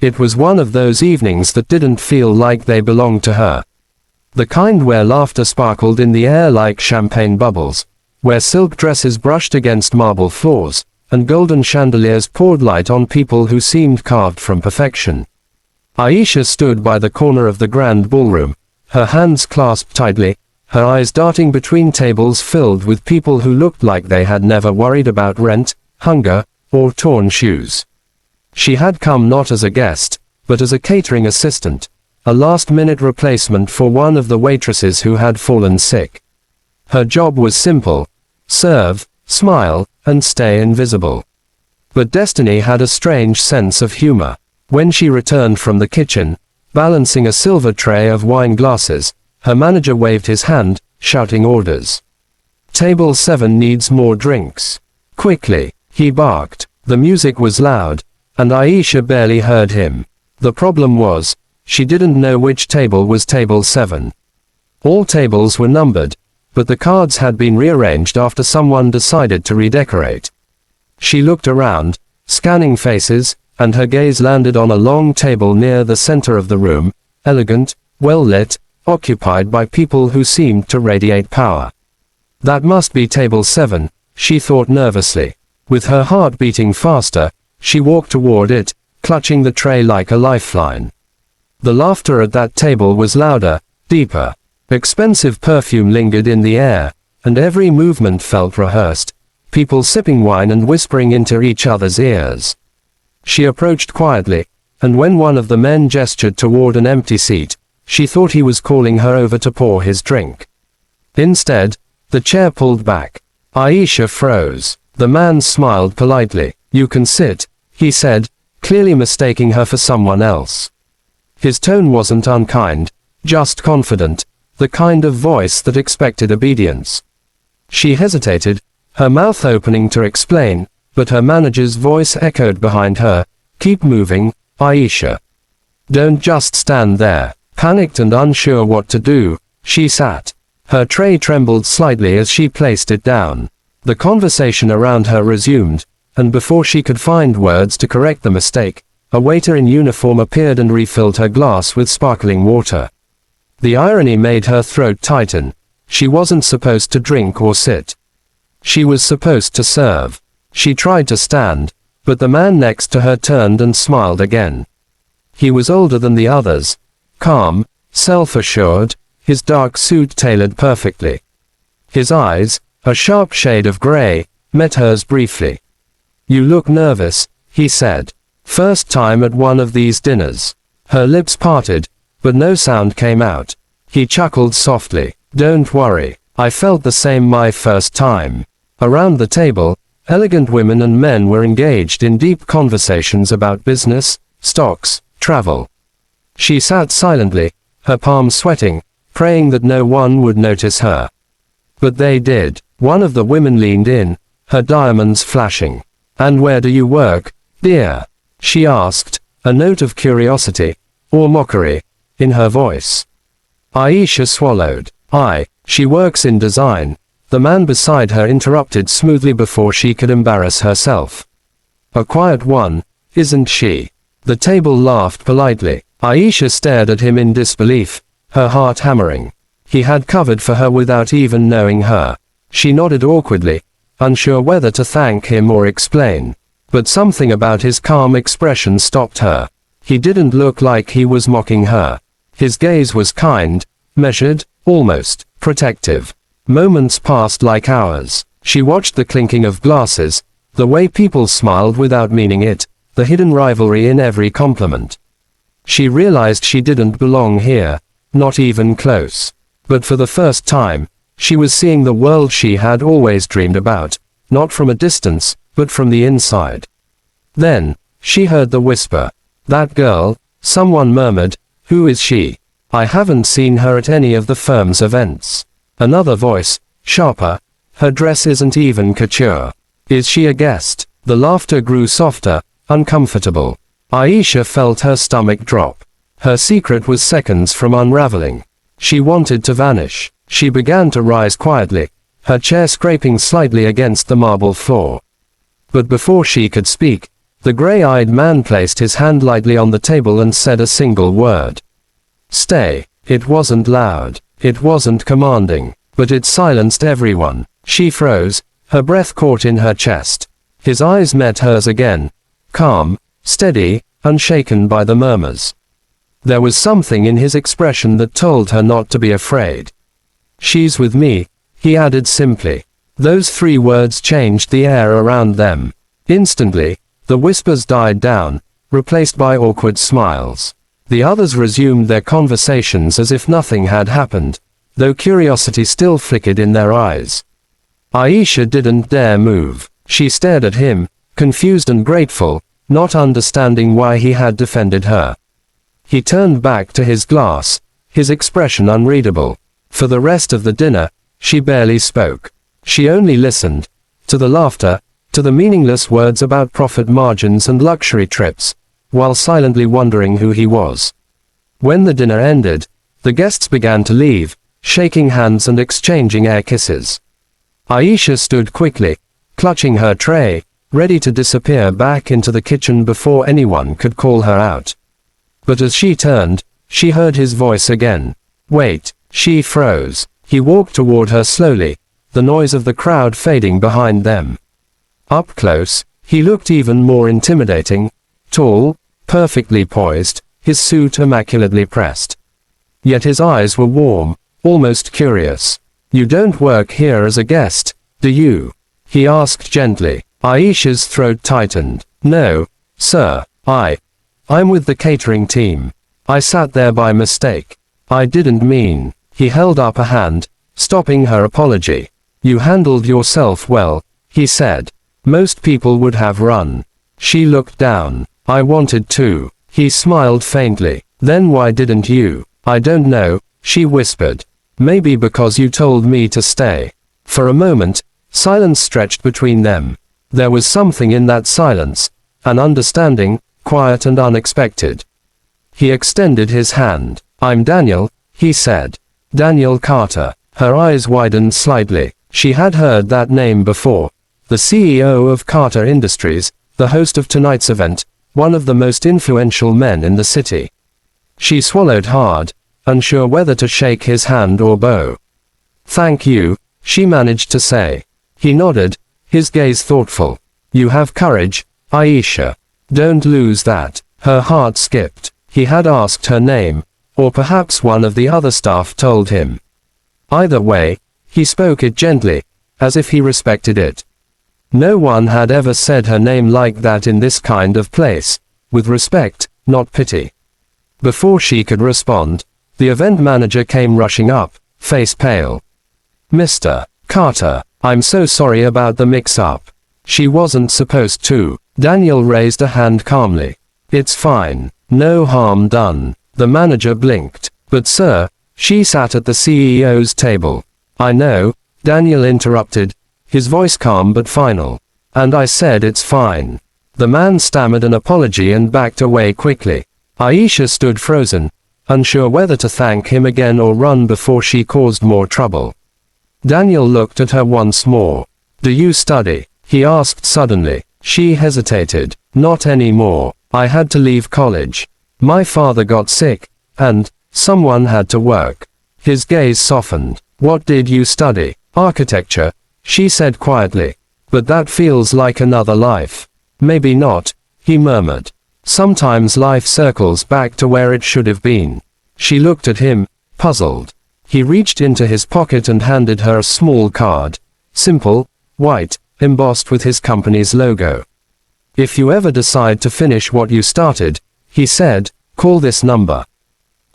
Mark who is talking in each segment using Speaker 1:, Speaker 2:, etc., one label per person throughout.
Speaker 1: It was one of those evenings that didn't feel like they belonged to her. The kind where laughter sparkled in the air like champagne bubbles, where silk dresses brushed against marble floors, and golden chandeliers poured light on people who seemed carved from perfection. Aisha stood by the corner of the grand ballroom, her hands clasped tightly, her eyes darting between tables filled with people who looked like they had never worried about rent, hunger, or torn shoes. She had come not as a guest, but as a catering assistant, a last-minute replacement for one of the waitresses who had fallen sick. Her job was simple: serve, smile, and stay invisible. But destiny had a strange sense of humor. When she returned from the kitchen, balancing a silver tray of wine glasses, her manager waved his hand, shouting orders. "Table 7 needs more drinks. Quickly," he barked. The music was loud, and Aisha barely heard him. The problem was, she didn't know which table was table 7. All tables were numbered, but the cards had been rearranged after someone decided to redecorate. She looked around, scanning faces, and her gaze landed on a long table near the center of the room, elegant, well-lit, occupied by people who seemed to radiate power. That must be table 7, she thought nervously. With her heart beating faster, she walked toward it, clutching the tray like a lifeline. The laughter at that table was louder, deeper. Expensive perfume lingered in the air, and every movement felt rehearsed, people sipping wine and whispering into each other's ears. She approached quietly, and when one of the men gestured toward an empty seat, she thought he was calling her over to pour his drink. Instead, the chair pulled back. Aisha froze. The man smiled politely. "You can sit," he said, clearly mistaking her for someone else. His tone wasn't unkind, just confident, the kind of voice that expected obedience. She hesitated, her mouth opening to explain, but her manager's voice echoed behind her, "Keep moving, Aisha. Don't just stand there." Panicked and unsure what to do, she sat. Her tray trembled slightly as she placed it down. The conversation around her resumed, and before she could find words to correct the mistake, a waiter in uniform appeared and refilled her glass with sparkling water. The irony made her throat tighten. She wasn't supposed to drink or sit. She was supposed to serve. She tried to stand, but the man next to her turned and smiled again. He was older than the others, calm, self-assured, his dark suit tailored perfectly. His eyes, a sharp shade of gray, met hers briefly. "You look nervous," he said. "First time at one of these dinners." Her lips parted, but no sound came out. He chuckled softly. "Don't worry, I felt the same my first time." Around the table, elegant women and men were engaged in deep conversations about business, stocks, travel. She sat silently, her palms sweating, praying that no one would notice her. But they did. One of the women leaned in, her diamonds flashing. "And where do you work, dear?" she asked, a note of curiosity, or mockery, in her voice. Aisha swallowed. She works in design." The man beside her interrupted smoothly before she could embarrass herself. "A quiet one, isn't she?" The table laughed politely. Aisha stared at him in disbelief, her heart hammering. He had covered for her without even knowing her. She nodded awkwardly, unsure whether to thank him or explain. But something about his calm expression stopped her. He didn't look like he was mocking her. His gaze was kind, measured, almost protective. Moments passed like hours. She watched the clinking of glasses, the way people smiled without meaning it, the hidden rivalry in every compliment. She realized she didn't belong here, not even close. But for the first time, she was seeing the world she had always dreamed about, not from a distance, but from the inside. Then, she heard the whisper. "That girl," someone murmured, "who is she? I haven't seen her at any of the firm's events." Another voice, sharper, "Her dress isn't even couture. Is she a guest?" The laughter grew softer, uncomfortable. Aisha felt her stomach drop. Her secret was seconds from unraveling. She wanted to vanish. She began to rise quietly, her chair scraping slightly against the marble floor. But before she could speak, The gray-eyed man placed his hand lightly on the table and said a single word. Stay. It wasn't loud. It wasn't commanding. But it silenced everyone. She froze, her breath caught in her chest. His eyes met hers again. Calm, steady, unshaken by the murmurs. There was something in his expression that told her not to be afraid. She's with me, he added simply. Those 3 words changed the air around them. Instantly, the whispers died down, replaced by awkward smiles. The others resumed their conversations as if nothing had happened, though curiosity still flickered in their eyes. Aisha didn't dare move. She stared at him, confused and grateful, not understanding why he had defended her. He turned back to his glass, his expression unreadable. For the rest of the dinner, she barely spoke. She only listened. To the laughter, to the meaningless words about profit margins and luxury trips, while silently wondering who he was. When the dinner ended, the guests began to leave, shaking hands and exchanging air kisses. Aisha stood quickly, clutching her tray, ready to disappear back into the kitchen before anyone could call her out. But as she turned, she heard his voice again. Wait. She froze. He walked toward her slowly, the noise of the crowd fading behind them. Up close, he looked even more intimidating, tall, perfectly poised, his suit immaculately pressed. Yet his eyes were warm, almost curious. You don't work here as a guest, do you? He asked gently. Aisha's throat tightened. No, sir, I'm with the catering team. I sat there by mistake. I didn't mean. He held up a hand, stopping her apology. You handled yourself well, he said. Most people would have run. She looked down. I wanted to. He smiled faintly. Then why didn't you? I don't know, she whispered. Maybe because you told me to stay. For a moment, silence stretched between them. There was something in that silence, an understanding, quiet and unexpected. He extended his hand. I'm Daniel, he said. Daniel Carter. Her eyes widened slightly. She had heard that name before. The CEO of Carter Industries, the host of tonight's event, one of the most influential men in the city. She swallowed hard, unsure whether to shake his hand or bow. Thank you, she managed to say. He nodded, his gaze thoughtful. You have courage, Aisha. Don't lose that. Her heart skipped. He had asked her name, or perhaps one of the other staff told him. Either way, he spoke it gently, as if he respected it. No one had ever said her name like that in this kind of place, with respect, not pity. Before she could respond, the event manager came rushing up, face pale. Mr. Carter, I'm so sorry about the mix-up. She wasn't supposed to. Daniel raised a hand calmly. It's fine. No harm done. The manager blinked. But sir, she sat at the CEO's table. I know, Daniel interrupted, his voice calm but final. And I said it's fine. The man stammered an apology and backed away quickly. Aisha stood frozen, unsure whether to thank him again or run before she caused more trouble. Daniel looked at her once more. Do you study? He asked suddenly. She hesitated. Not anymore. I had to leave college. My father got sick, and someone had to work. His gaze softened. What did you study? Architecture, she said quietly. But that feels like another life. Maybe not, he murmured. Sometimes life circles back to where it should have been. She looked at him, puzzled. He reached into his pocket and handed her a small card. Simple, white, embossed with his company's logo. If you ever decide to finish what you started, he said, call this number.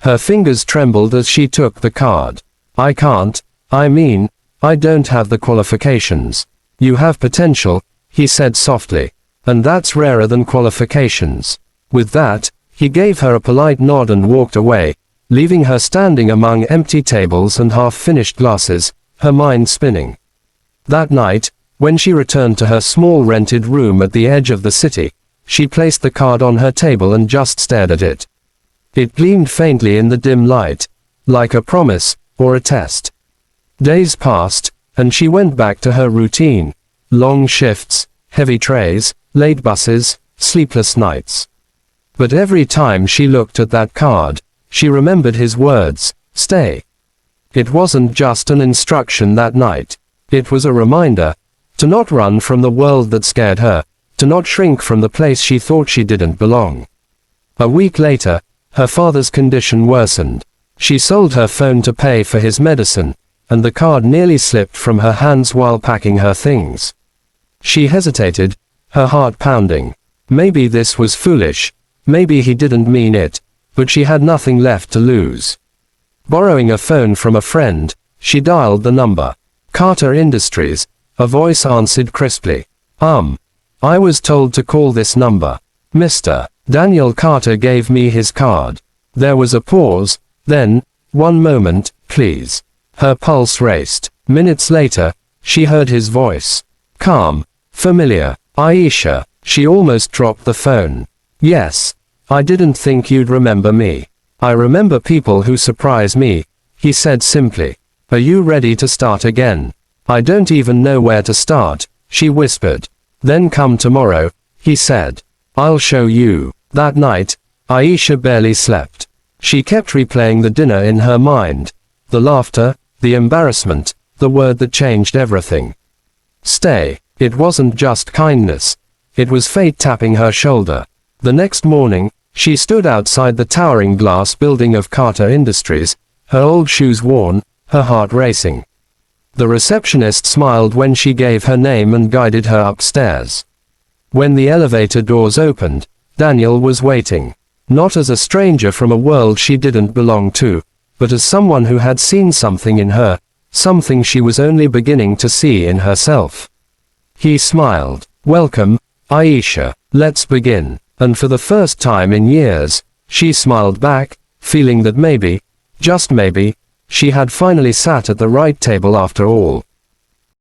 Speaker 1: Her fingers trembled as she took the card. I can't. I don't have the qualifications. You have potential, he said softly. And that's rarer than qualifications. With that, he gave her a polite nod and walked away, leaving her standing among empty tables and half-finished glasses, her mind spinning. That night, when she returned to her small rented room at the edge of the city, she placed the card on her table and just stared at it. It gleamed faintly in the dim light, like a promise, or a test. Days passed, and she went back to her routine. Long shifts, heavy trays, late buses, sleepless nights. But every time she looked at that card, she remembered his words, stay. It wasn't just an instruction that night. It was a reminder to not run from the world that scared her, to not shrink from the place she thought she didn't belong. A week later, her father's condition worsened. She sold her phone to pay for his medicine, and the card nearly slipped from her hands while packing her things. She hesitated, her heart pounding. Maybe this was foolish, maybe he didn't mean it, but she had nothing left to lose. Borrowing a phone from a friend, she dialed the number. Carter Industries, a voice answered crisply. I was told to call this number. Mr. Daniel Carter gave me his card. There was a pause, then, one moment, please. Her pulse raced. Minutes later, she heard his voice. Calm, familiar. Aisha. She almost dropped the phone. Yes. I didn't think you'd remember me. I remember people who surprise me, he said simply. Are you ready to start again? I don't even know where to start, she whispered. Then come tomorrow, he said. I'll show you. That night, Aisha barely slept. She kept replaying the dinner in her mind. The laughter, the embarrassment, the word that changed everything. Stay. It wasn't just kindness. It was fate tapping her shoulder. The next morning, she stood outside the towering glass building of Carter Industries, her old shoes worn, her heart racing. The receptionist smiled when she gave her name and guided her upstairs. When the elevator doors opened, Daniel was waiting. Not as a stranger from a world she didn't belong to, but as someone who had seen something in her, something she was only beginning to see in herself. He smiled. Welcome, Aisha. Let's begin. And for the first time in years, she smiled back, feeling that maybe, just maybe, she had finally sat at the right table after all.